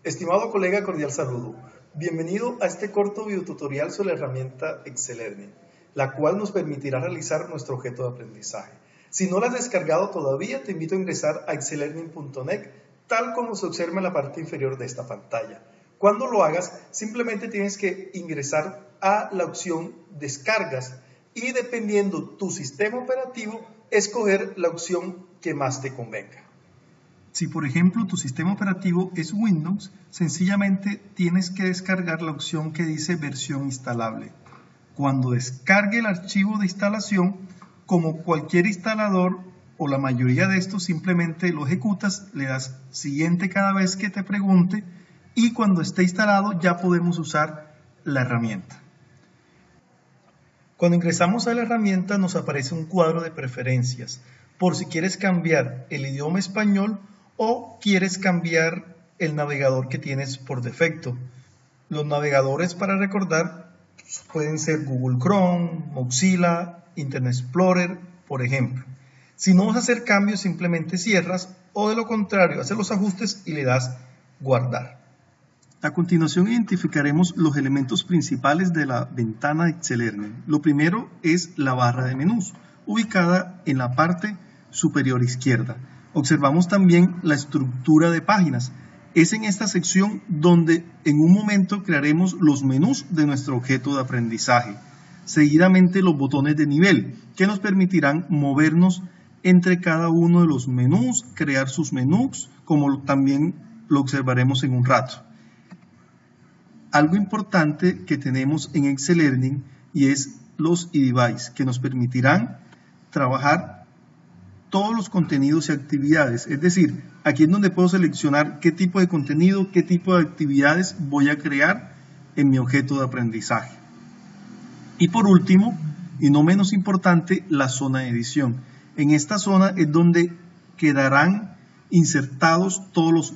Estimado colega, cordial saludo. Bienvenido a este corto videotutorial sobre la herramienta Excel-Learning, la cual nos permitirá realizar nuestro objeto de aprendizaje. Si no la has descargado todavía, te invito a ingresar a excellearning.net, tal como se observa en la parte inferior de esta pantalla. Cuando lo hagas, simplemente tienes que ingresar a la opción Descargas y, dependiendo tu sistema operativo, escoger la opción que más te convenga. Si por ejemplo tu sistema operativo es Windows, sencillamente tienes que descargar la opción que dice versión instalable. Cuando descargue el archivo de instalación, como cualquier instalador o la mayoría de estos, simplemente lo ejecutas, le das siguiente cada vez que te pregunte y cuando esté instalado ya podemos usar la herramienta. Cuando ingresamos a la herramienta nos aparece un cuadro de preferencias por si quieres cambiar el idioma español o quieres cambiar el navegador que tienes por defecto. Los navegadores, para recordar, pueden ser Google Chrome, Mozilla, Internet Explorer, por ejemplo. Si no vas a hacer cambios, simplemente cierras o de lo contrario, haces los ajustes y le das guardar. A continuación identificaremos los elementos principales de la ventana de Excel-Learning. Lo primero es la barra de menús, ubicada en la parte superior izquierda. Observamos también la estructura de páginas. Es en esta sección donde en un momento crearemos los menús de nuestro objeto de aprendizaje. Seguidamente los botones de nivel, que nos permitirán movernos entre cada uno de los menús, crear sus menús, como también lo observaremos en un rato. Algo importante que tenemos en Excel-Learning y es los eDevice, que nos permitirán trabajar todos los contenidos y actividades, es decir, aquí es donde puedo seleccionar qué tipo de contenido, qué tipo de actividades voy a crear en mi objeto de aprendizaje. Y por último, y no menos importante, la zona de edición. En esta zona es donde quedarán insertados todos los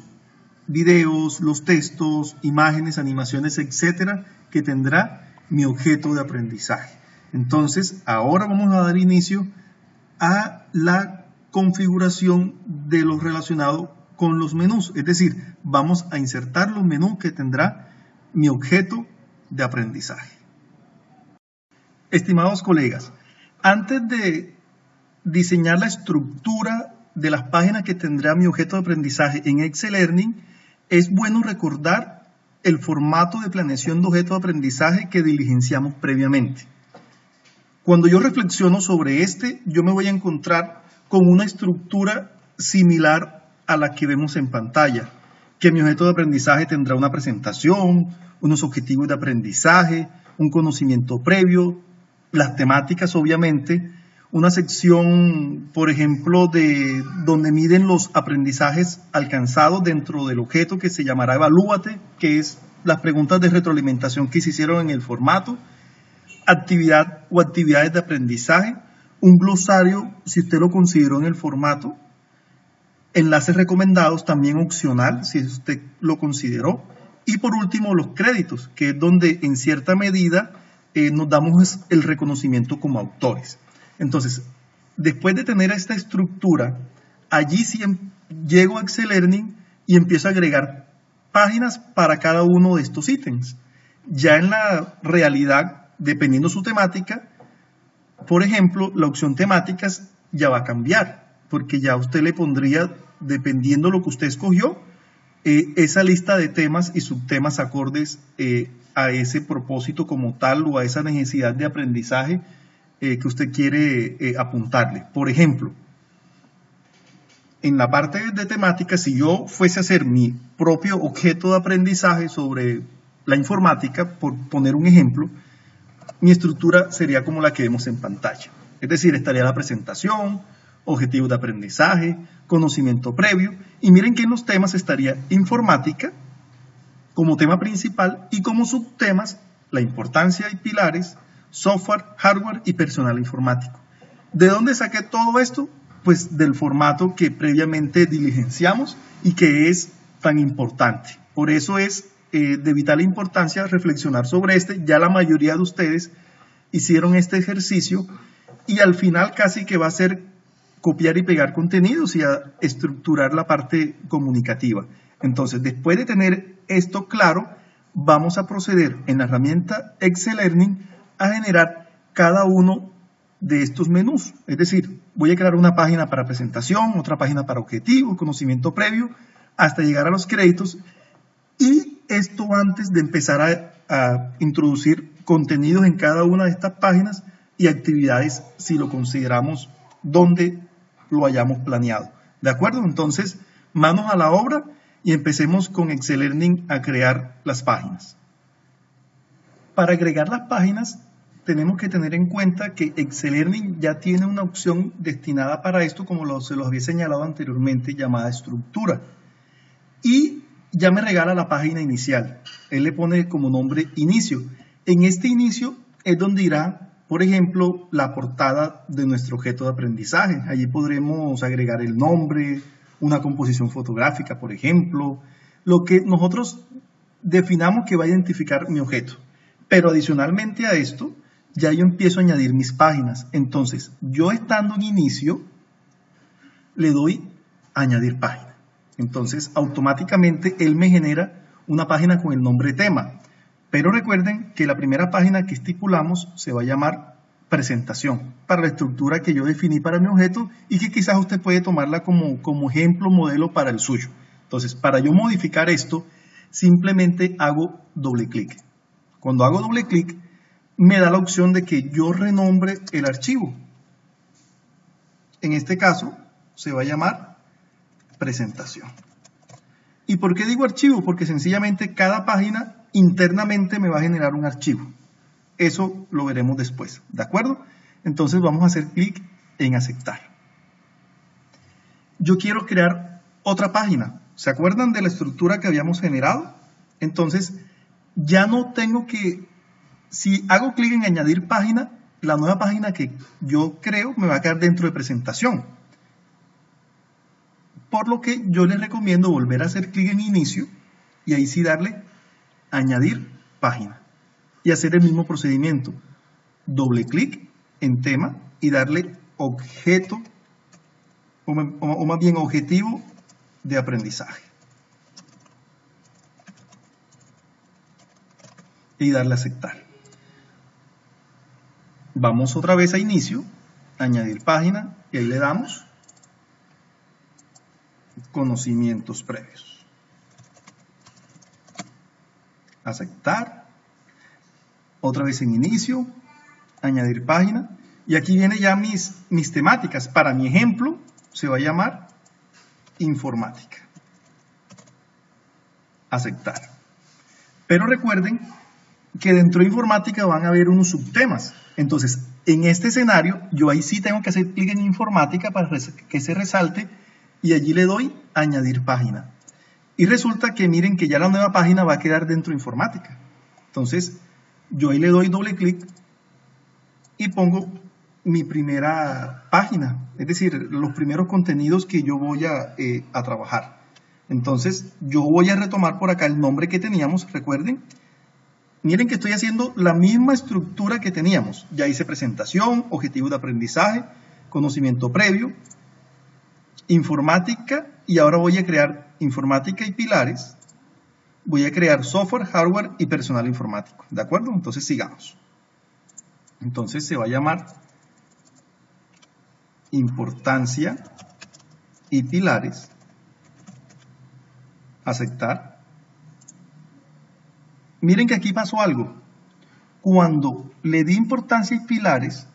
videos, los textos, imágenes, animaciones, etcétera, que tendrá mi objeto de aprendizaje. Entonces, ahora vamos a dar inicio a la configuración de lo relacionado con los menús, es decir, vamos a insertar los menús que tendrá mi objeto de aprendizaje. Estimados colegas, antes de diseñar la estructura de las páginas que tendrá mi objeto de aprendizaje en Excel-Learning, es bueno recordar el formato de planeación de objeto de aprendizaje que diligenciamos previamente. Cuando yo reflexiono sobre yo me voy a encontrar con una estructura similar a la que vemos en pantalla, que mi objeto de aprendizaje tendrá una presentación, unos objetivos de aprendizaje, un conocimiento previo, las temáticas obviamente, una sección, por ejemplo, de donde miden los aprendizajes alcanzados dentro del objeto que se llamará Evalúate, que es las preguntas de retroalimentación que se hicieron en el formato, actividad o actividades de aprendizaje, un glosario si usted lo consideró en el formato, enlaces recomendados también opcional si usted lo consideró, y por último los créditos, que es donde en cierta medida nos damos el reconocimiento como autores. Entonces, después de tener esta estructura, allí sí llego a Excel-Learning y empiezo a agregar páginas para cada uno de estos ítems. Ya en la realidad, dependiendo su temática, por ejemplo, la opción temáticas ya va a cambiar, porque ya usted le pondría, dependiendo lo que usted escogió, esa lista de temas y subtemas acordes a ese propósito como tal o a esa necesidad de aprendizaje que usted quiere apuntarle. Por ejemplo, en la parte de temática, si yo fuese a hacer mi propio objeto de aprendizaje sobre la informática, por poner un ejemplo, mi estructura sería como la que vemos en pantalla. Es decir, estaría la presentación, objetivos de aprendizaje, conocimiento previo, y miren que en los temas estaría informática como tema principal y como subtemas la importancia y pilares, software, hardware y personal informático. ¿De dónde saqué todo esto? Pues del formato que previamente diligenciamos y que es tan importante. Por eso es de vital importancia reflexionar sobre ya la mayoría de ustedes hicieron este ejercicio y al final casi que va a ser copiar y pegar contenidos y a estructurar la parte comunicativa. Entonces, después de tener esto claro, vamos a proceder en la herramienta Excel Learning a generar cada uno de estos menús. Es decir, voy a crear una página para presentación, otra página para objetivo, conocimiento previo, hasta llegar a los créditos. Y esto antes de empezar a introducir contenidos en cada una de estas páginas y actividades si lo consideramos donde lo hayamos planeado. ¿De acuerdo? Entonces, manos a la obra y empecemos con Excel Learning a crear las páginas. Para agregar las páginas, tenemos que tener en cuenta que Excel Learning ya tiene una opción destinada para esto, como se los había señalado anteriormente, llamada estructura. Y ya me regala la página inicial. Él le pone como nombre inicio. En este inicio es donde irá, por ejemplo, la portada de nuestro objeto de aprendizaje. Allí podremos agregar el nombre, una composición fotográfica, por ejemplo, lo que nosotros definamos que va a identificar mi objeto. Pero adicionalmente a esto, ya yo empiezo a añadir mis páginas. Entonces, yo estando en inicio, le doy añadir página. Entonces, automáticamente él me genera una página con el nombre tema. Pero recuerden que la primera página que estipulamos se va a llamar presentación, para la estructura que yo definí para mi objeto y que quizás usted puede tomarla como ejemplo, modelo para el suyo. Entonces, para yo modificar esto, simplemente hago doble clic. Cuando hago doble clic, me da la opción de que yo renombre el archivo. En este caso, se va a llamar presentación. ¿Y por qué digo archivo? Porque sencillamente cada página internamente me va a generar un archivo. Eso lo veremos después, ¿de acuerdo? Entonces vamos a hacer clic en aceptar. Yo quiero crear otra página. ¿Se acuerdan de la estructura que habíamos generado? Entonces ya no tengo que, si hago clic en añadir página, la nueva página que yo creo me va a quedar dentro de presentación. Por lo que yo les recomiendo volver a hacer clic en inicio y ahí sí darle añadir página y hacer el mismo procedimiento. Doble clic en tema y darle objeto o más bien objetivo de aprendizaje. Y darle a aceptar. Vamos otra vez a inicio, añadir página y ahí le damos conocimientos previos. Aceptar. Otra vez en inicio, añadir página. Y aquí vienen ya mis temáticas. Para mi ejemplo, se va a llamar informática. Aceptar. Pero recuerden que dentro de informática van a haber unos subtemas. Entonces, en este escenario, yo ahí sí tengo que hacer clic en informática para que se resalte y allí le doy añadir página. Y resulta que miren que ya la nueva página va a quedar dentro de informática. Entonces, yo ahí le doy doble clic y pongo mi primera página, es decir, los primeros contenidos que yo voy a trabajar. Entonces, yo voy a retomar por acá el nombre que teníamos, recuerden. Miren que estoy haciendo la misma estructura que teníamos. Ya hice presentación, objetivo de aprendizaje, conocimiento previo, informática, y ahora voy a crear informática y pilares. Voy a crear software, hardware y personal informático. ¿De acuerdo? Entonces sigamos. Entonces se va a llamar importancia y pilares. Aceptar. Miren que aquí pasó algo. Cuando le di importancia y pilares,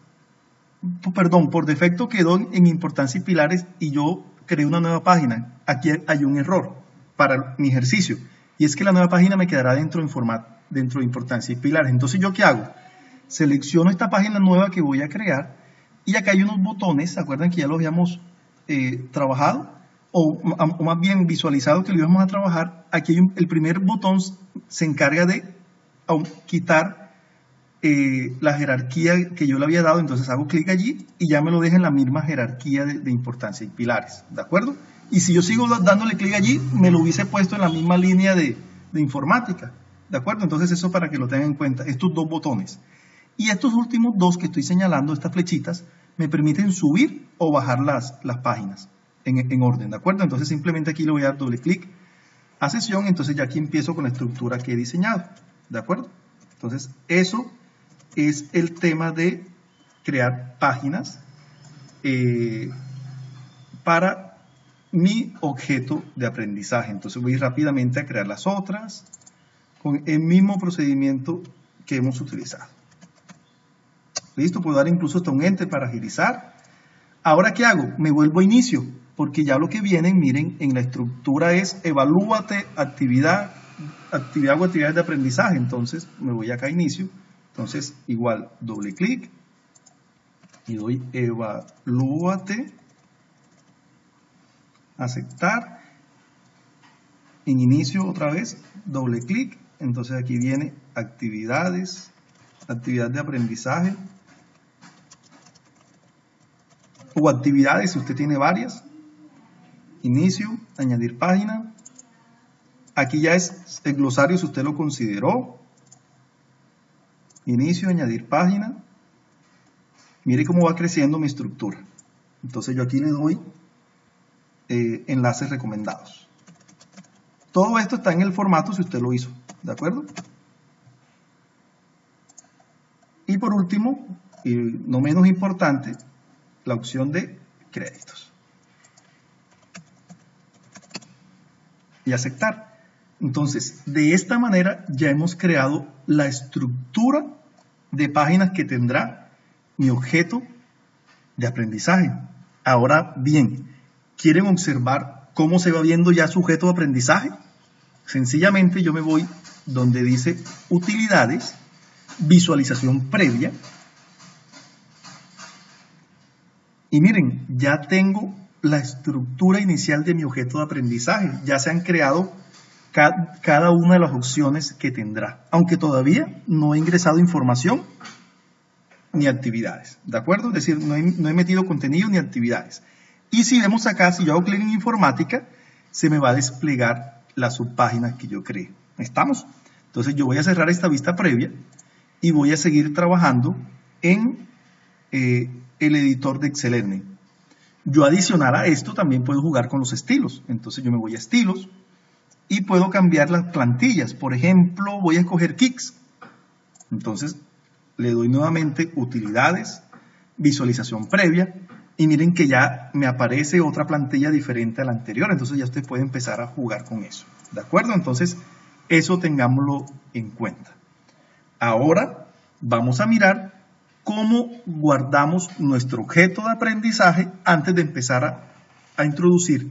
perdón, por defecto quedó en importancia y pilares y yo creé una nueva página. Aquí hay un error para mi ejercicio. Y es que la nueva página me quedará dentro de importancia y pilares. Entonces, ¿yo qué hago? Selecciono esta página nueva que voy a crear y acá hay unos botones, ¿se acuerdan que ya los habíamos trabajado? O más bien visualizado que lo íbamos a trabajar. Aquí hay el primer botón se encarga de quitar la jerarquía que yo le había dado. Entonces hago clic allí y ya me lo deja en la misma jerarquía de importancia y pilares. ¿De acuerdo? Y si yo sigo dándole clic allí, me lo hubiese puesto en la misma línea de informática. ¿De acuerdo? Entonces eso para que lo tengan en cuenta. Estos dos botones. Y estos últimos dos que estoy señalando, estas flechitas, me permiten subir o bajar las páginas en orden. ¿De acuerdo? Entonces simplemente aquí le voy a dar doble clic, a sesión, entonces ya aquí empiezo con la estructura que he diseñado, ¿de acuerdo? Entonces eso es el tema de crear páginas para mi objeto de aprendizaje. Entonces voy rápidamente a crear las otras con el mismo procedimiento que hemos utilizado. Listo, puedo dar incluso hasta un enter para agilizar. Ahora, ¿qué hago? Me vuelvo a inicio, porque ya lo que viene, miren, en la estructura es evalúate actividad o actividades de aprendizaje. Entonces me voy acá a inicio. Entonces igual doble clic y doy evalúate, aceptar. En inicio otra vez doble clic. Entonces aquí viene actividades de aprendizaje o actividades si usted tiene varias. Inicio, añadir página. Aquí ya es el glosario si usted lo consideró. Inicio, añadir página. Mire cómo va creciendo mi estructura. Entonces yo aquí le doy enlaces recomendados. Todo esto está en el formato si usted lo hizo, ¿de acuerdo? Y por último, y no menos importante, la opción de créditos. Y aceptar. Entonces, de esta manera ya hemos creado la estructura de páginas que tendrá mi objeto de aprendizaje. Ahora bien, ¿quieren observar cómo se va viendo ya su objeto de aprendizaje? Sencillamente yo me voy donde dice utilidades, visualización previa. Y miren, ya tengo la estructura inicial de mi objeto de aprendizaje. Ya se han creado cada una de las opciones que tendrá. Aunque todavía no he ingresado información ni actividades. ¿De acuerdo? Es decir, no he metido contenido ni actividades. Y si vemos acá, si yo hago clic en informática, se me va a desplegar la subpágina que yo creé. ¿Estamos? Entonces yo voy a cerrar esta vista previa y voy a seguir trabajando en el editor de ExcelLearning. Yo adicional a esto también puedo jugar con los estilos. Entonces yo me voy a estilos y puedo cambiar las plantillas. Por ejemplo, voy a escoger Kicks. Entonces le doy nuevamente utilidades, visualización previa y miren que ya me aparece otra plantilla diferente a la anterior. Entonces ya usted puede empezar a jugar con eso. ¿De acuerdo? Entonces eso tengámoslo en cuenta. Ahora vamos a mirar cómo guardamos nuestro objeto de aprendizaje antes de empezar a introducir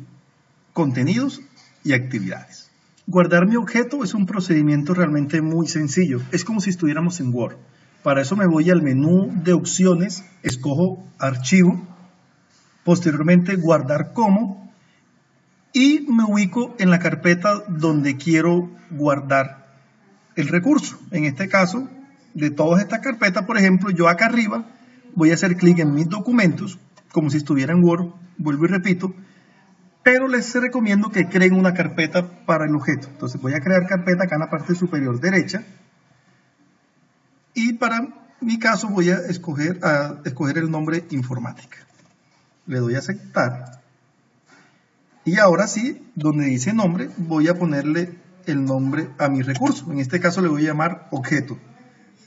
contenidos y actividades. Guardar mi objeto es un procedimiento realmente muy sencillo. Es como si estuviéramos en Word. Para eso me voy al menú de opciones, escojo archivo, posteriormente guardar como y me ubico en la carpeta donde quiero guardar el recurso. En este caso, de todas estas carpetas, por ejemplo, yo acá arriba voy a hacer clic en mis documentos, como si estuviera en Word, vuelvo y repito, pero les recomiendo que creen una carpeta para el objeto. Entonces voy a crear carpeta acá en la parte superior derecha y para mi caso voy a escoger el nombre informática. Le doy a aceptar y ahora sí, donde dice nombre, voy a ponerle el nombre a mi recurso. En este caso le voy a llamar objeto.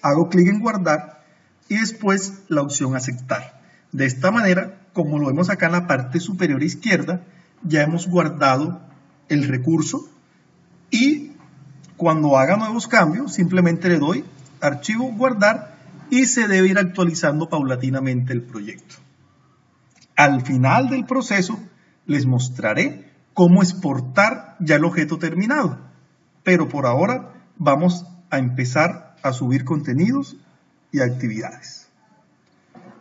Hago clic en guardar y después la opción aceptar. De esta manera, como lo vemos acá en la parte superior izquierda, ya hemos guardado el recurso y cuando haga nuevos cambios, simplemente le doy archivo, guardar y se debe ir actualizando paulatinamente el proyecto. Al final del proceso, les mostraré cómo exportar ya el objeto terminado. Pero por ahora vamos a empezar a subir contenidos y actividades.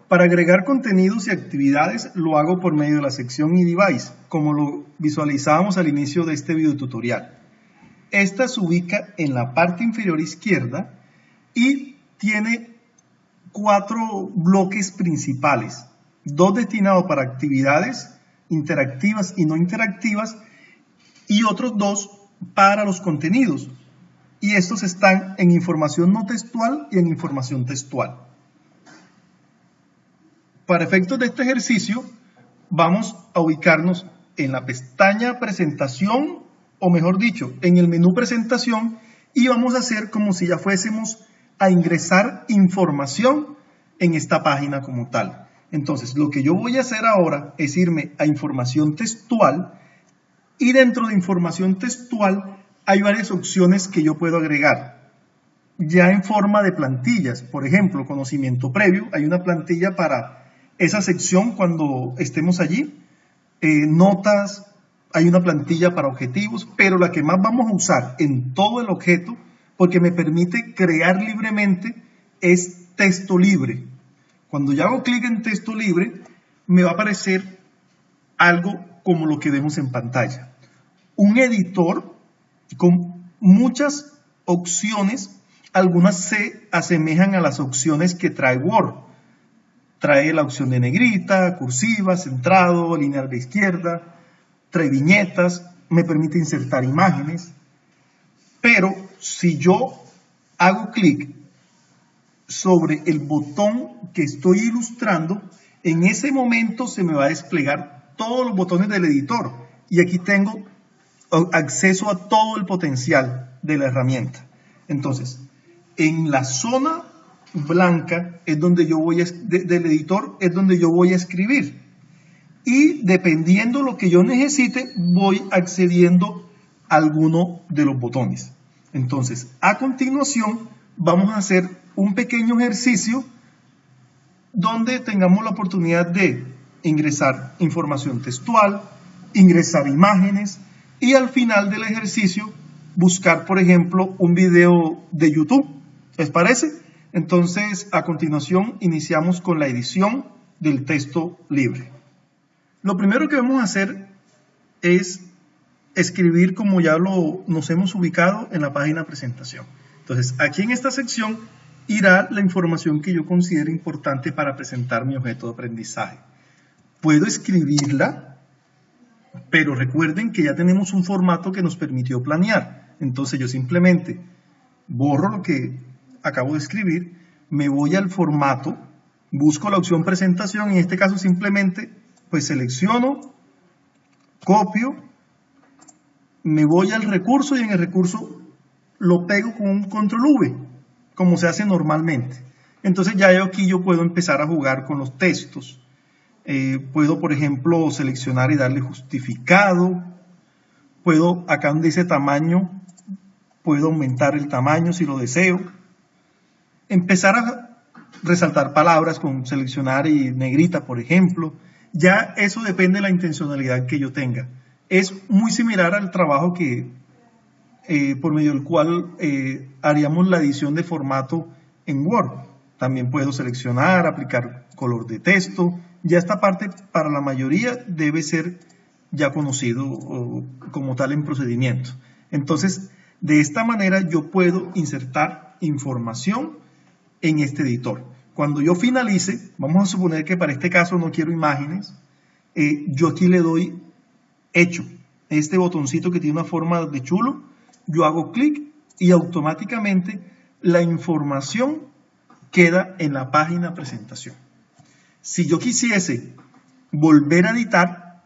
Para agregar contenidos y actividades lo hago por medio de la sección eDevice, como lo visualizábamos al inicio de este video tutorial. Esta se ubica en la parte inferior izquierda y tiene 4 bloques principales, 2 destinados para actividades interactivas y no interactivas y otros 2 para los contenidos. Y estos están en información no textual y en información textual. Para efectos de este ejercicio, vamos a ubicarnos en la pestaña Presentación o mejor dicho, en el menú presentación, y vamos a hacer como si ya fuésemos a ingresar información en esta página como tal. Entonces, lo que yo voy a hacer ahora es irme a información textual, y dentro de información textual hay varias opciones que yo puedo agregar, ya en forma de plantillas. Por ejemplo, conocimiento previo, hay una plantilla para esa sección cuando estemos allí. Notas, hay una plantilla para objetivos, pero la que más vamos a usar en todo el objeto, porque me permite crear libremente, es texto libre. Cuando yo hago clic en texto libre, me va a aparecer algo como lo que vemos en pantalla. Un editor con muchas opciones, algunas se asemejan a las opciones que trae Word. Trae la opción de negrita, cursiva, centrado, lineal de izquierda, trae viñetas, me permite insertar imágenes. Pero si yo hago clic sobre el botón que estoy ilustrando, en ese momento se me va a desplegar todos los botones del editor. Y aquí tengo acceso a todo el potencial de la herramienta. Entonces, en la zona blanca es donde yo voy del editor es donde yo voy a escribir, y dependiendo lo que yo necesite voy accediendo a alguno de los botones. Entonces, a continuación vamos a hacer un pequeño ejercicio donde tengamos la oportunidad de ingresar información textual, ingresar imágenes, y al final del ejercicio buscar, por ejemplo, un video de YouTube. ¿Les parece? Entonces, a continuación, iniciamos con la edición del texto libre. Lo primero que vamos a hacer es escribir como ya nos hemos ubicado en la página presentación. Entonces, aquí en esta sección irá la información que yo considere importante para presentar mi objeto de aprendizaje. Puedo escribirla, pero recuerden que ya tenemos un formato que nos permitió planear. Entonces, yo simplemente borro lo que acabo de escribir, me voy al formato, busco la opción presentación, en este caso simplemente pues selecciono, copio, me voy al recurso y en el recurso lo pego con un control V, como se hace normalmente. Entonces ya aquí yo puedo empezar a jugar con los textos. Puedo, por ejemplo, seleccionar y darle justificado. Puedo, acá donde dice tamaño, puedo aumentar el tamaño si lo deseo. Empezar a resaltar palabras con seleccionar y negrita, por ejemplo. Ya eso depende de la intencionalidad que yo tenga. Es muy similar al trabajo que por medio del cual haríamos la edición de formato en Word. También puedo seleccionar, aplicar color de texto. Ya esta parte para la mayoría debe ser ya conocido como tal en procedimiento. Entonces, de esta manera yo puedo insertar información en este editor. Cuando yo finalice, vamos a suponer que para este caso no quiero imágenes, yo aquí le doy hecho, este botoncito que tiene una forma de chulo, yo hago clic y automáticamente la información queda en la página presentación. Si yo quisiese volver a editar,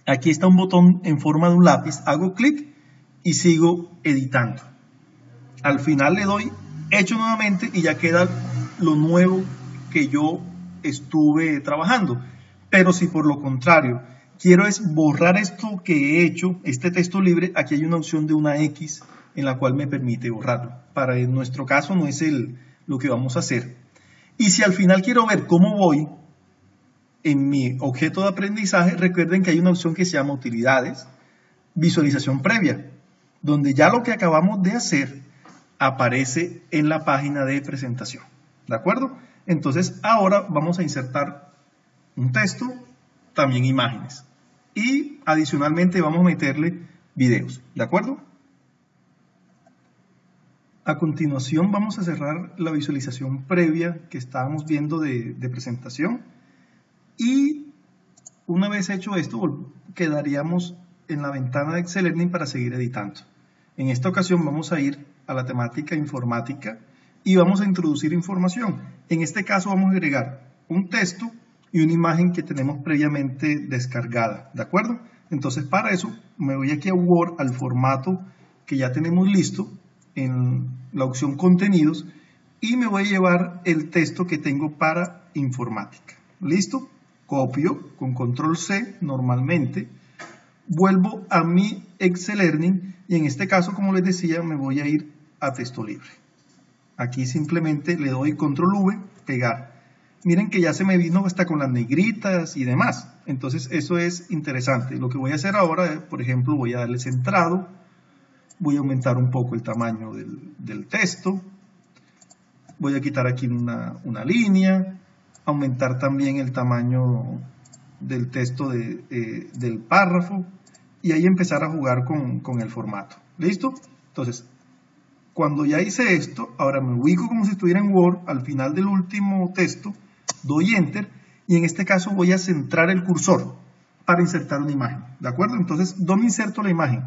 aquí está un botón en forma de un lápiz, hago clic y sigo editando. Al final le doy hecho nuevamente y ya queda lo nuevo que yo estuve trabajando. Pero si por lo contrario quiero es borrar esto que he hecho, este texto libre, aquí hay una opción de una X en la cual me permite borrarlo. Para nuestro caso no es lo que vamos a hacer. Y si al final quiero ver cómo voy en mi objeto de aprendizaje, recuerden que hay una opción que se llama utilidades, visualización previa, donde ya lo que acabamos de hacer aparece en la página de presentación. ¿De acuerdo? Entonces ahora vamos a insertar un texto, también imágenes. Y adicionalmente vamos a meterle videos. ¿De acuerdo? A continuación vamos a cerrar la visualización previa que estábamos viendo de presentación. Y una vez hecho esto, quedaríamos en la ventana de Excel Learning para seguir editando. En esta ocasión vamos a ir a la temática informática y vamos a introducir información. En este caso vamos a agregar un texto y una imagen que tenemos previamente descargada, ¿de acuerdo? Entonces para eso me voy aquí a Word, al formato que ya tenemos listo en la opción contenidos y me voy a llevar el texto que tengo para informática. ¿Listo? Copio con control C normalmente, vuelvo a mi Excel Learning y en este caso, como les decía, me voy a ir a texto libre. Aquí simplemente le doy control V, pegar. Miren que ya se me vino hasta con las negritas y demás. Entonces eso es interesante. Lo que voy a hacer ahora es, por ejemplo, voy a darle centrado. Voy a aumentar un poco el tamaño del texto. Voy a quitar aquí una línea. Aumentar también el tamaño del texto del párrafo. Y ahí empezar a jugar con el formato. ¿Listo? Entonces, cuando ya hice esto, ahora me ubico como si estuviera en Word al final del último texto. Doy Enter y en este caso voy a centrar el cursor para insertar una imagen. ¿De acuerdo? Entonces, ¿dónde inserto la imagen?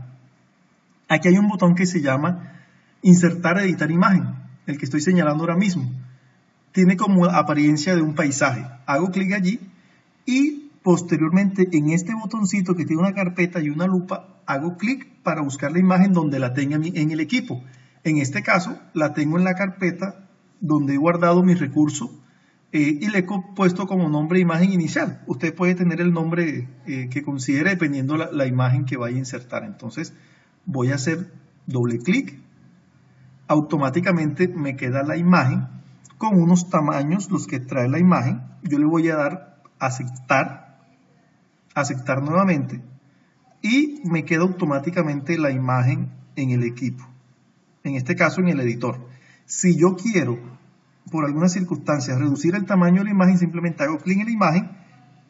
Aquí hay un botón que se llama Insertar, Editar Imagen, el que estoy señalando ahora mismo. Tiene como apariencia de un paisaje. Hago clic allí y posteriormente en este botoncito que tiene una carpeta y una lupa, hago clic para buscar la imagen donde la tenga en el equipo. En este caso, la tengo en la carpeta donde he guardado mi recurso y le he puesto como nombre imagen inicial. Usted puede tener el nombre que considere dependiendo la imagen que vaya a insertar. Entonces voy a hacer doble clic. Automáticamente me queda la imagen con unos tamaños, los que trae la imagen. Yo le voy a dar aceptar, aceptar nuevamente y me queda automáticamente la imagen en el equipo. En este caso en el editor. Si yo quiero, por algunas circunstancias, reducir el tamaño de la imagen, simplemente hago clic en la imagen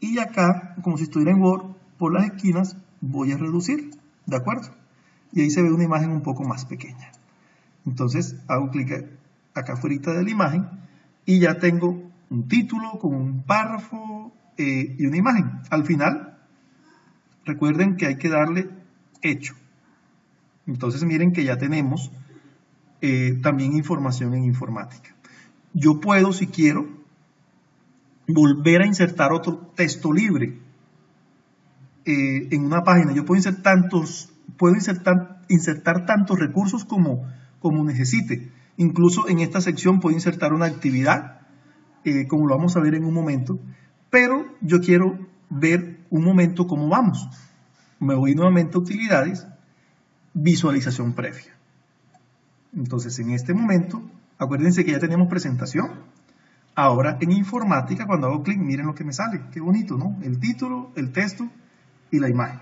y acá, como si estuviera en Word, por las esquinas voy a reducir, ¿de acuerdo? Y ahí se ve una imagen un poco más pequeña. Entonces hago clic acá afuera de la imagen y ya tengo un título con un párrafo y una imagen. Al final, recuerden que hay que darle hecho. Entonces miren que ya tenemos también información en informática. Yo puedo, si quiero, volver a insertar otro texto libre en una página. Yo puedo insertar tantos recursos como necesite. Incluso en esta sección puedo insertar una actividad, como lo vamos a ver en un momento, pero yo quiero ver un momento cómo vamos. Me voy nuevamente a utilidades, visualización previa. Entonces, en este momento, acuérdense que ya tenemos presentación. Ahora, en informática, cuando hago clic, miren lo que me sale. Qué bonito, ¿no? El título, el texto y la imagen.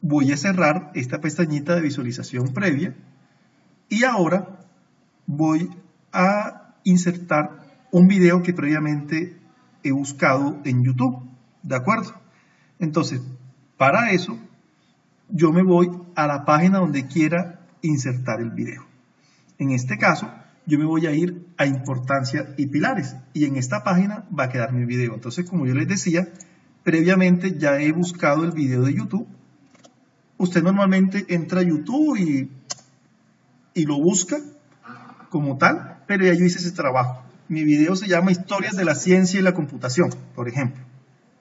Voy a cerrar esta pestañita de visualización previa y ahora voy a insertar un video que previamente he buscado en YouTube. ¿De acuerdo? Entonces, para eso, yo me voy a la página donde quiera insertar el video. En este caso, yo me voy a ir a importancia y pilares y en esta página va a quedar mi video. Entonces, como yo les decía, previamente ya he buscado el video de YouTube. Usted normalmente entra a YouTube y lo busca como tal, pero ya yo hice ese trabajo. Mi video se llama Historias de la Ciencia y la Computación, por ejemplo,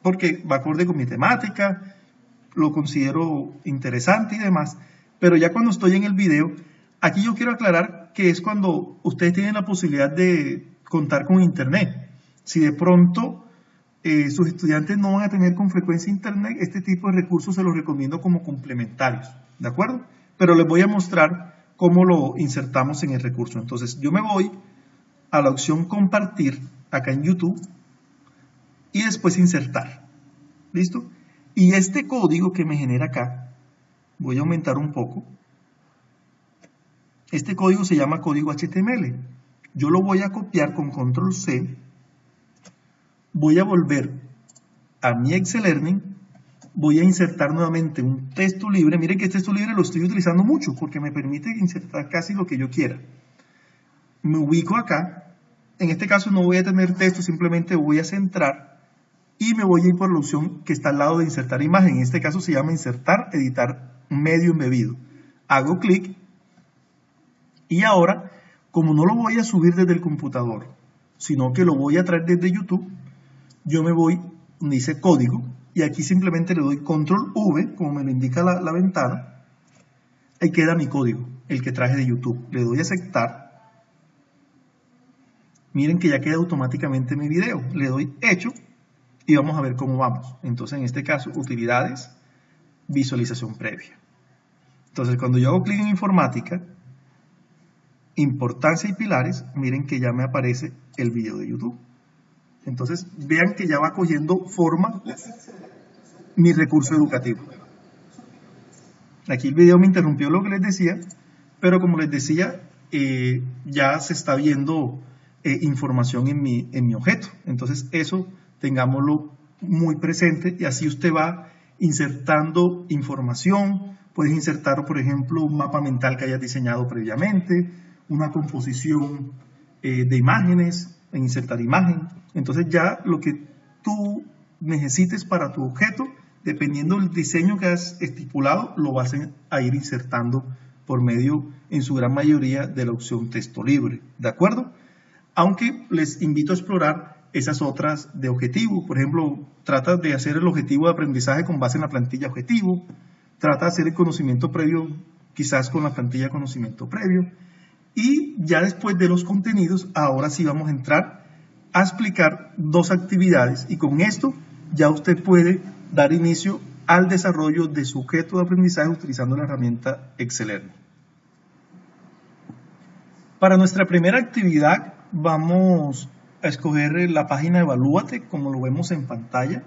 porque va acorde con mi temática, lo considero interesante y demás. Pero ya cuando estoy en el video, aquí yo quiero aclarar que es cuando ustedes tienen la posibilidad de contar con internet. Si de pronto sus estudiantes no van a tener con frecuencia internet, este tipo de recursos se los recomiendo como complementarios, ¿de acuerdo? Pero les voy a mostrar cómo lo insertamos en el recurso. Entonces yo me voy a la opción compartir acá en YouTube y después insertar. ¿Listo? Y este código que me genera acá, voy a aumentar un poco. Este código se llama código HTML. Yo lo voy a copiar con control C. Voy a volver a mi Excel Learning. Voy a insertar nuevamente un texto libre. Miren que este texto libre lo estoy utilizando mucho porque me permite insertar casi lo que yo quiera. Me ubico acá. En este caso no voy a tener texto, simplemente voy a centrar y me voy a ir por la opción que está al lado de insertar imagen. En este caso se llama insertar, editar medio embebido. Hago clic y ahora, como no lo voy a subir desde el computador, sino que lo voy a traer desde YouTube, yo me voy donde dice código y aquí simplemente le doy control V, como me lo indica la ventana. Ahí queda mi código, el que traje de YouTube. Le doy a aceptar. Miren que ya queda automáticamente mi video. Le doy hecho y vamos a ver cómo vamos. Entonces, en este caso, utilidades, visualización previa. Entonces, cuando yo hago clic en informática, importancia y pilares, miren que ya me aparece el video de YouTube. Entonces, vean que ya va cogiendo forma mi recurso educativo. Aquí el video me interrumpió lo que les decía, pero como les decía, ya se está viendo información en mi objeto. Entonces, eso tengámoslo muy presente y así usted va insertando información. Puedes insertar, por ejemplo, un mapa mental que hayas diseñado previamente, una composición de imágenes, insertar imagen. Entonces ya lo que tú necesites para tu objeto, dependiendo del diseño que has estipulado, lo vas a ir insertando por medio, en su gran mayoría, de la opción texto libre. ¿De acuerdo? Aunque les invito a explorar esas otras de objetivo. Por ejemplo, trata de hacer el objetivo de aprendizaje con base en la plantilla objetivo. Trata de hacer el conocimiento previo, quizás con la plantilla conocimiento previo. Y ya después de los contenidos, ahora sí vamos a entrar a explicar dos actividades. Y con esto ya usted puede dar inicio al desarrollo de su objeto de aprendizaje utilizando la herramienta Excel. Para nuestra primera actividad vamos a escoger la página Evalúate, como lo vemos en pantalla.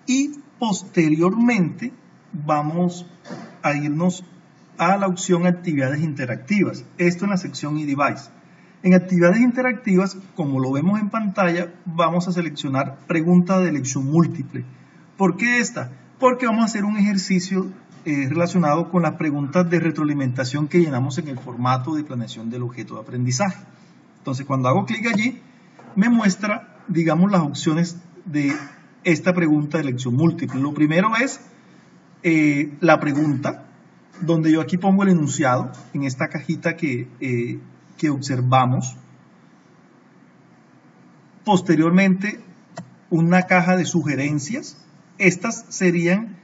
Y posteriormente vamos a irnos a la opción Actividades Interactivas. Esto en la sección eDevice. En Actividades Interactivas, como lo vemos en pantalla, vamos a seleccionar Pregunta de elección múltiple. ¿Por qué esta? Porque vamos a hacer un ejercicio relacionado con las preguntas de retroalimentación que llenamos en el formato de planeación del objeto de aprendizaje. Entonces, cuando hago clic allí, me muestra, digamos, las opciones de esta pregunta de elección múltiple. Lo primero es la pregunta, donde yo aquí pongo el enunciado en esta cajita que observamos. Posteriormente, una caja de sugerencias. Estas serían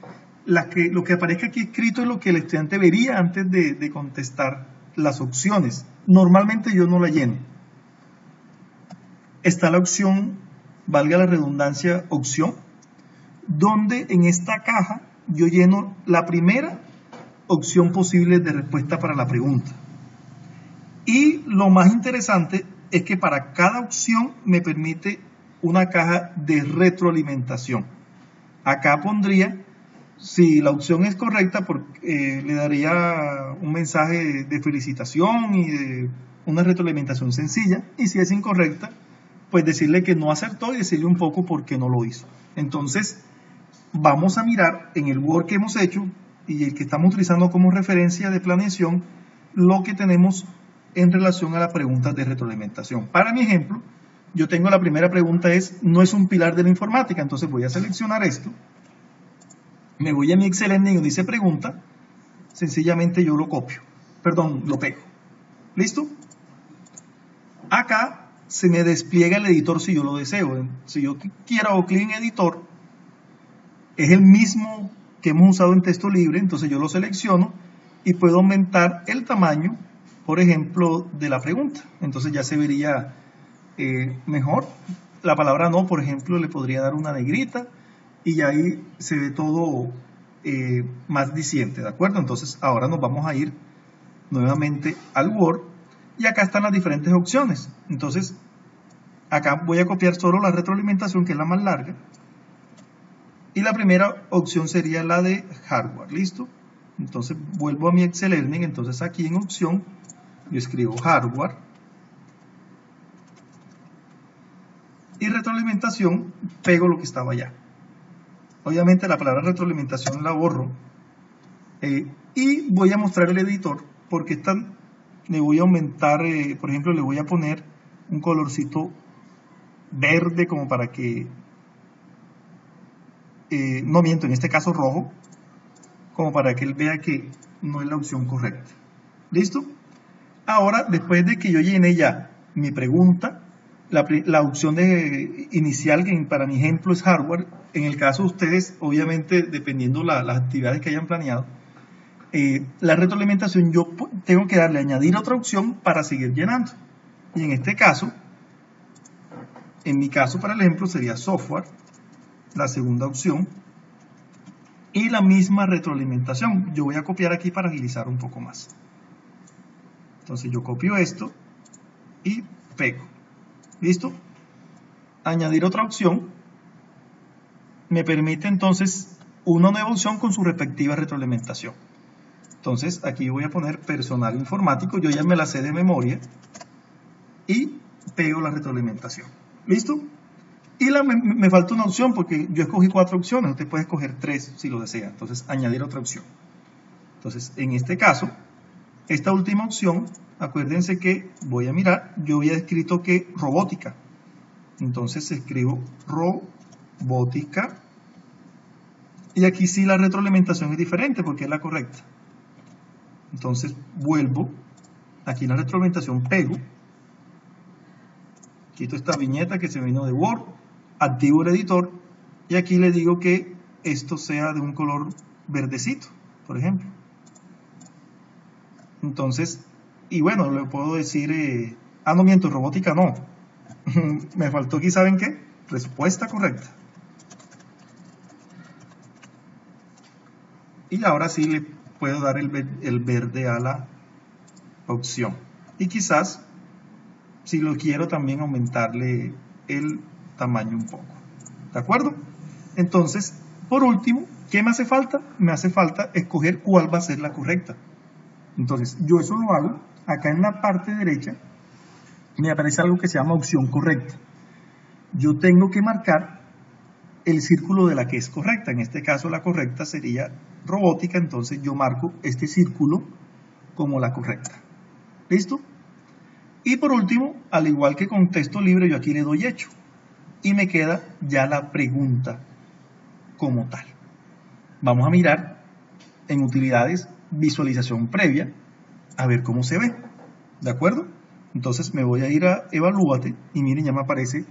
lo que aparezca aquí escrito es lo que el estudiante vería antes de contestar las opciones. Normalmente yo no la lleno. Está la opción, valga la redundancia, opción, donde en esta caja yo lleno la primera opción posible de respuesta para la pregunta. Y lo más interesante es que para cada opción me permite una caja de retroalimentación. Acá pondría, si la opción es correcta, le daría un mensaje de felicitación y de una retroalimentación sencilla. Y si es incorrecta, pues decirle que no acertó y decirle un poco por qué no lo hizo. Entonces, vamos a mirar en el Word que hemos hecho y el que estamos utilizando como referencia de planeación, lo que tenemos en relación a las preguntas de retroalimentación. Para mi ejemplo, yo tengo la primera pregunta no es un pilar de la informática, entonces voy a seleccionar esto, me voy a mi Excel donde dice pregunta, sencillamente yo lo pego. ¿Listo? Acá se me despliega el editor si yo lo deseo. Si yo quiero hago clic en editor, es el mismo que hemos usado en texto libre, entonces yo lo selecciono y puedo aumentar el tamaño, por ejemplo, de la pregunta. Entonces ya se vería mejor. La palabra no, por ejemplo, le podría dar una negrita y ahí se ve todo más diciente, ¿de acuerdo? Entonces ahora nos vamos a ir nuevamente al Word y acá están las diferentes opciones. Entonces acá voy a copiar solo la retroalimentación, que es la más larga, y la primera opción sería la de hardware. ¿Listo? Entonces vuelvo a mi Excel Learning. Entonces aquí en opción yo escribo hardware y retroalimentación, pego lo que estaba allá. Obviamente la palabra retroalimentación la borro y voy a mostrar el editor, porque le voy a aumentar, por ejemplo, le voy a poner un colorcito verde como para que, no miento, en este caso rojo, como para que él vea que no es la opción correcta. ¿Listo? Ahora, después de que yo llené ya mi pregunta, la opción inicial, que para mi ejemplo es hardware. En el caso de ustedes, obviamente, dependiendo las actividades que hayan planeado, la retroalimentación yo tengo que darle añadir otra opción para seguir llenando. Y en este caso, en mi caso, para el ejemplo, sería software, la segunda opción, y la misma retroalimentación. Yo voy a copiar aquí para agilizar un poco más. Entonces yo copio esto y pego. ¿Listo? Añadir otra opción me permite entonces una nueva opción con su respectiva retroalimentación. Entonces aquí voy a poner personal informático, yo ya me la sé de memoria, y pego la retroalimentación. ¿Listo? Y me falta una opción porque yo escogí 4 opciones, usted puede escoger 3 si lo desea. Entonces añadir otra opción. Entonces en este caso, esta última opción, acuérdense que voy a mirar, yo había escrito que robótica. Entonces escribo robótica. Y aquí sí la retroalimentación es diferente porque es la correcta. Entonces vuelvo, aquí en la retroalimentación pego, quito esta viñeta que se vino de Word, activo el editor y aquí le digo que esto sea de un color verdecito, por ejemplo. Entonces, y bueno, le puedo decir, no miento, robótica no. Me faltó aquí, ¿saben qué? Respuesta correcta. Y ahora sí le puedo dar el verde a la opción. Y quizás, si lo quiero, también aumentarle el tamaño un poco. ¿De acuerdo? Entonces, por último, ¿qué me hace falta? Me hace falta escoger cuál va a ser la correcta. Entonces, yo eso lo hago. Acá en la parte derecha me aparece algo que se llama opción correcta. Yo tengo que marcar el círculo de la que es correcta. En este caso, la correcta sería robótica. Entonces, yo marco este círculo como la correcta. ¿Listo? Y por último, al igual que con texto libre, yo aquí le doy hecho. Y me queda ya la pregunta como tal. Vamos a mirar en utilidades, visualización previa, a ver cómo se ve. ¿De acuerdo? Entonces me voy a ir a Evalúate y miren, ya me aparece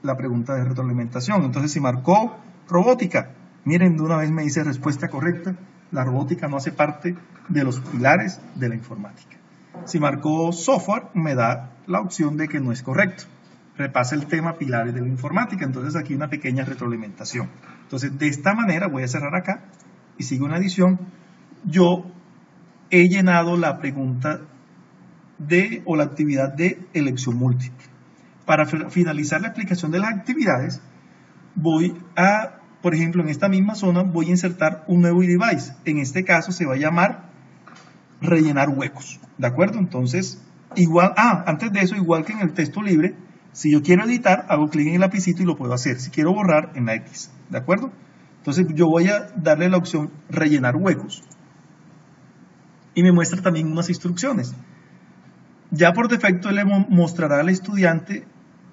la pregunta de retroalimentación. Entonces si marcó robótica, miren, de una vez me dice respuesta correcta. La robótica no hace parte de los pilares de la informática. Si marcó software, me da la opción de que no es correcto. Repasa el tema pilares de la informática. Entonces aquí una pequeña retroalimentación. Entonces de esta manera voy a cerrar acá y sigo una edición. Yo he llenado la pregunta o la actividad de elección múltiple. Para finalizar la explicación de las actividades, voy a, por ejemplo, en esta misma zona voy a insertar un nuevo device. En este caso se va a llamar rellenar huecos. ¿De acuerdo? Entonces, igual, antes de eso, igual que en el texto libre, si yo quiero editar, hago clic en el lapicito y lo puedo hacer. Si quiero borrar, en la X. ¿De acuerdo? Entonces yo voy a darle la opción rellenar huecos. Y me muestra también unas instrucciones. Ya por defecto le mostrará al estudiante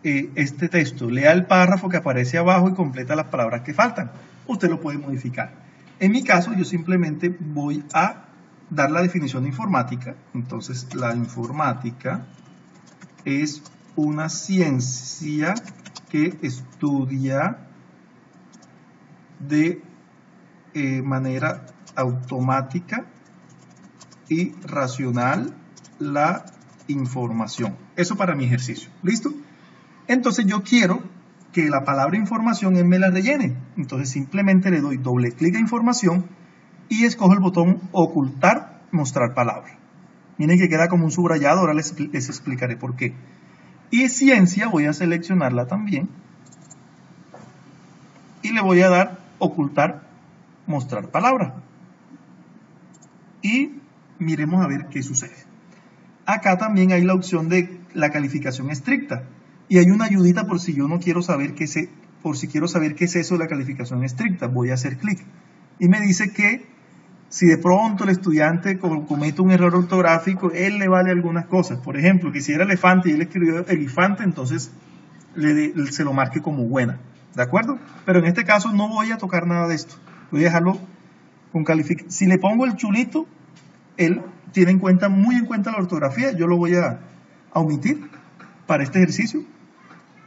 este texto. Lea el párrafo que aparece abajo y completa las palabras que faltan. Usted lo puede modificar. En mi caso, yo simplemente voy a dar la definición de informática. Entonces, la informática es una ciencia que estudia de manera automática y racional la información. Eso para mi ejercicio. ¿Listo? Entonces yo quiero que la palabra información él me la rellene. Entonces simplemente le doy doble clic a información y escojo el botón ocultar, mostrar palabra. Miren que queda como un subrayado, ahora les explicaré por qué. Y ciencia voy a seleccionarla también y le voy a dar ocultar, mostrar palabra. Y miremos a ver qué sucede. Acá también hay la opción de la calificación estricta y hay una ayudita por si yo no quiero saber qué es eso de la calificación estricta. Voy a hacer clic y me dice que si de pronto el estudiante comete un error ortográfico, él le vale algunas cosas. Por ejemplo, que si era elefante y él escribió elefante, entonces se lo marque como buena. ¿De acuerdo? Pero en este caso no voy a tocar nada de esto. Voy a dejarlo con calificación. Si le pongo el chulito, él tiene muy en cuenta la ortografía. Yo lo voy a omitir para este ejercicio.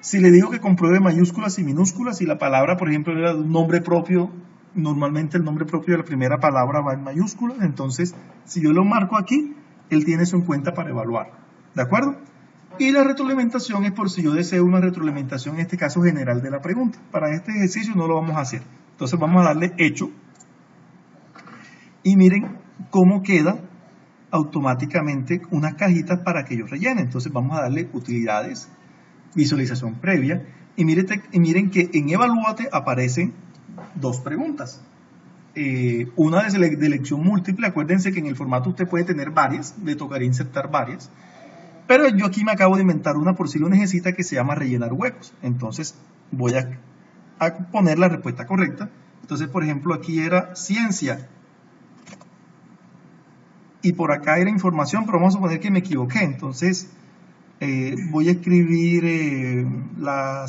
Si le digo que compruebe mayúsculas y minúsculas, y la palabra, por ejemplo, era de un nombre propio, normalmente el nombre propio de la primera palabra va en mayúsculas, entonces si yo lo marco aquí, él tiene eso en cuenta para evaluar, ¿de acuerdo? Y la retroalimentación es por si yo deseo una retroalimentación, en este caso general de la pregunta. Para este ejercicio no lo vamos a hacer. Entonces vamos a darle hecho. Y miren cómo queda automáticamente unas cajitas para que yo rellene. Entonces vamos a darle utilidades, visualización previa. Y miren que en Evalúate aparecen dos preguntas. Una de elección múltiple. Acuérdense que en el formato usted puede tener varias. Le tocaría insertar varias. Pero yo aquí me acabo de inventar una por si lo necesita que se llama rellenar huecos. Entonces voy a poner la respuesta correcta. Entonces, por ejemplo, aquí era ciencia. Y por acá era información, pero vamos a suponer que me equivoqué. Entonces voy a escribir la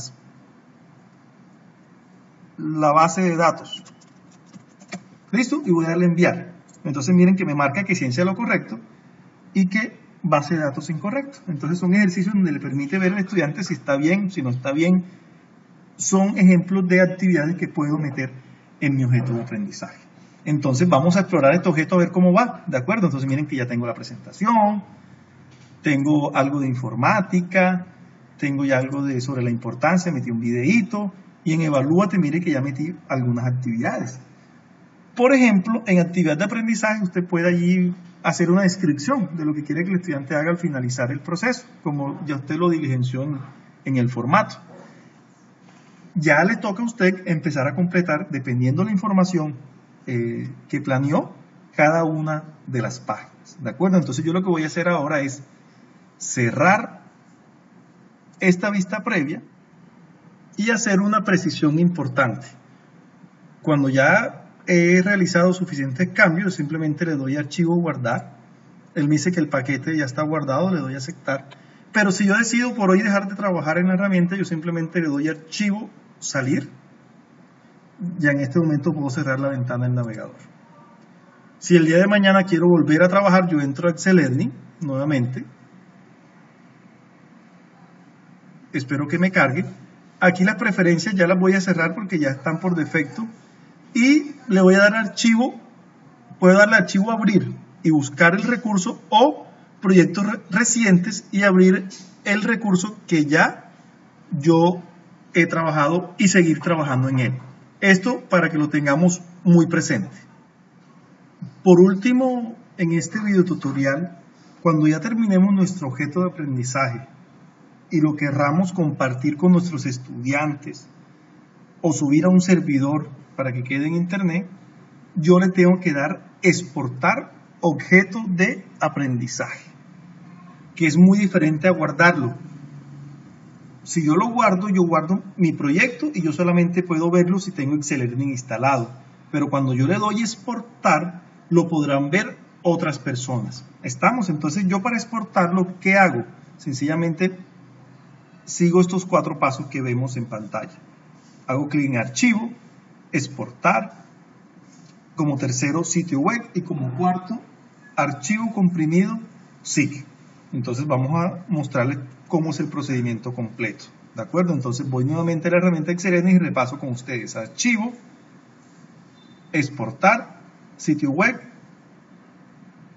base de datos. ¿Listo? Y voy a darle enviar. Entonces miren que me marca que ciencia es lo correcto y que base de datos incorrecto. Entonces son ejercicios donde le permite ver al estudiante si está bien, si no está bien. Son ejemplos de actividades que puedo meter en mi objeto de aprendizaje. Entonces vamos a explorar este objeto a ver cómo va, ¿de acuerdo? Entonces miren que ya tengo la presentación, tengo algo de informática, tengo ya algo sobre la importancia, metí un videíto, y en Evalúate miren que ya metí algunas actividades. Por ejemplo, en actividad de aprendizaje usted puede allí hacer una descripción de lo que quiere que el estudiante haga al finalizar el proceso, como ya usted lo diligenció en el formato. Ya le toca a usted empezar a completar, dependiendo de la información que planeó, cada una de las páginas, ¿de acuerdo? Entonces yo lo que voy a hacer ahora es cerrar esta vista previa y hacer una precisión importante. Cuando ya he realizado suficientes cambios, simplemente le doy archivo guardar. Él me dice que el paquete ya está guardado, le doy a aceptar. Pero si yo decido por hoy dejar de trabajar en la herramienta, yo simplemente le doy archivo salir. Ya en este momento puedo cerrar la ventana del navegador. Si el día de mañana quiero volver a trabajar, yo entro a Excel Learning nuevamente. Espero que me cargue. Aquí las preferencias ya las voy a cerrar porque ya están por defecto. Y le voy a dar archivo, puedo darle archivo abrir y buscar el recurso o proyectos recientes y abrir el recurso que ya yo he trabajado y seguir trabajando en él. Esto para que lo tengamos muy presente. Por último, en este video tutorial, cuando ya terminemos nuestro objeto de aprendizaje y lo querramos compartir con nuestros estudiantes o subir a un servidor para que quede en internet, yo le tengo que dar exportar objeto de aprendizaje, que es muy diferente a guardarlo. Si yo lo guardo, yo guardo mi proyecto y yo solamente puedo verlo si tengo Excel Learning instalado. Pero cuando yo le doy exportar, lo podrán ver otras personas. ¿Estamos? Entonces yo para exportarlo, ¿qué hago? Sencillamente sigo estos 4 pasos que vemos en pantalla. Hago clic en archivo, exportar, como tercero sitio web y como cuarto archivo comprimido zip. Entonces vamos a mostrarles cómo es el procedimiento completo, ¿de acuerdo? Entonces voy nuevamente a la herramienta Excel Learning y repaso con ustedes. Archivo, exportar, sitio web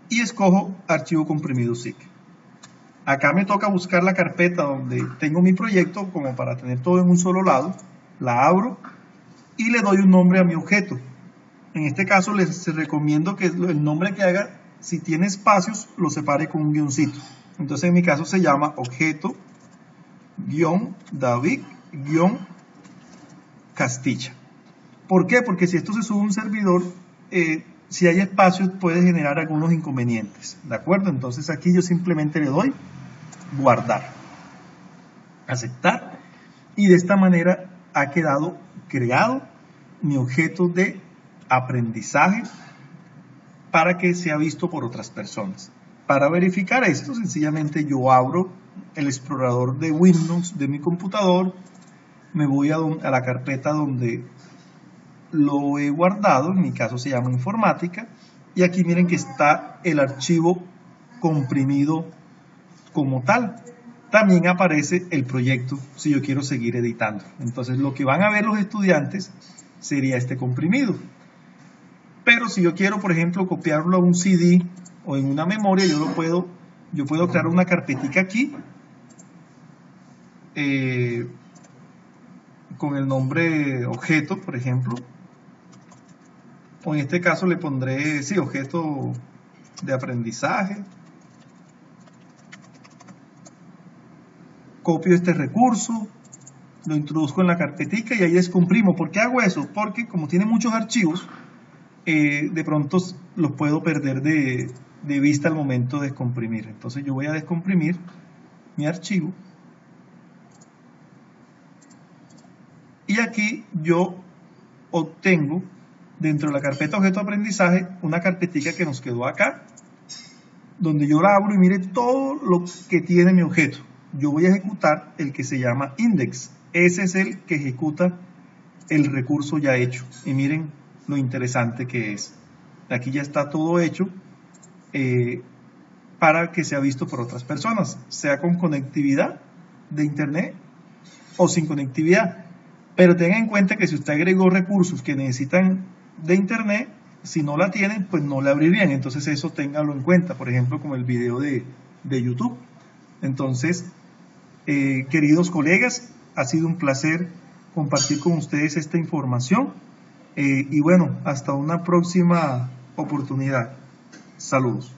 y escojo archivo comprimido zip. Acá me toca buscar la carpeta donde tengo mi proyecto como para tener todo en un solo lado. La abro y le doy un nombre a mi objeto. En este caso les recomiendo que el nombre que haga, si tiene espacios, lo separe con un guioncito. Entonces en mi caso se llama objeto-David-Castilla. ¿Por qué? Porque si esto se sube a un servidor, si hay espacios puede generar algunos inconvenientes, ¿de acuerdo? Entonces aquí yo simplemente le doy guardar, aceptar, y de esta manera ha quedado creado mi objeto de aprendizaje para que sea visto por otras personas. Para verificar esto, sencillamente yo abro el explorador de Windows de mi computador, me voy a la carpeta donde lo he guardado, en mi caso se llama informática, y aquí miren que está el archivo comprimido como tal también aparece el proyecto si yo quiero seguir editando. Entonces lo que van a ver los estudiantes sería este comprimido. Pero si yo quiero, por ejemplo, copiarlo a un CD o en una memoria, yo puedo crear una carpetica aquí con el nombre objeto, por ejemplo. O en este caso le pondré, sí, objeto de aprendizaje. Copio este recurso, lo introduzco en la carpetica y ahí descomprimo. ¿Por qué hago eso? Porque como tiene muchos archivos, de pronto los puedo perder de vista al momento de descomprimir. Entonces yo voy a descomprimir mi archivo. Y aquí yo obtengo dentro de la carpeta objeto de aprendizaje una carpetica que nos quedó acá, donde yo la abro y mire todo lo que tiene mi objeto. Yo voy a ejecutar el que se llama index. Ese es el que ejecuta el recurso ya hecho. Y miren lo interesante que es. Aquí ya está todo hecho para que sea visto por otras personas, sea con conectividad de internet o sin conectividad. Pero tengan en cuenta que si usted agregó recursos que necesitan de internet, si no la tienen, pues no la abrirían. Entonces eso ténganlo en cuenta, por ejemplo, como el video de YouTube. Entonces, queridos colegas, ha sido un placer compartir con ustedes esta información. Y bueno, hasta una próxima oportunidad. Saludos.